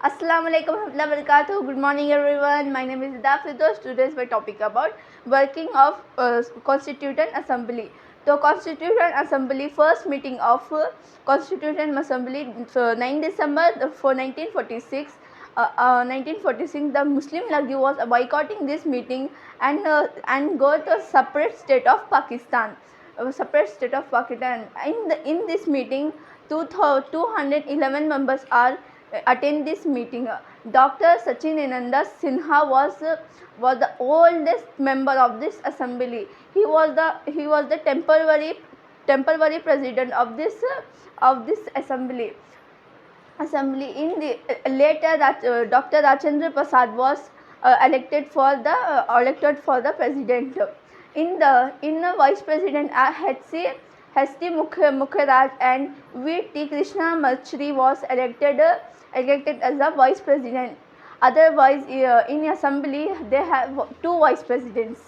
Assalamu alaikum warahmatullahi wabarakatuh. Good morning everyone. My name is Ida Firdaus. Today's my topic about working of Constituent Assembly. So Constituent Assembly first meeting of Constituent Assembly 9 December for 1946. 1946 the Muslim League was boycotting this meeting and go to a separate state of Pakistan. Separate state of Pakistan. In this meeting, 211 members are attend this meeting. Dr. Sachinananda Sinha was the oldest member of this assembly. He was the temporary president of this assembly. In the later that Dr. Rajendra Prasad was elected for the president. In the vice president H.C. Mukherjee and V.T. Krishna Machri was elected as a vice president. Otherwise, in assembly they have two vice presidents.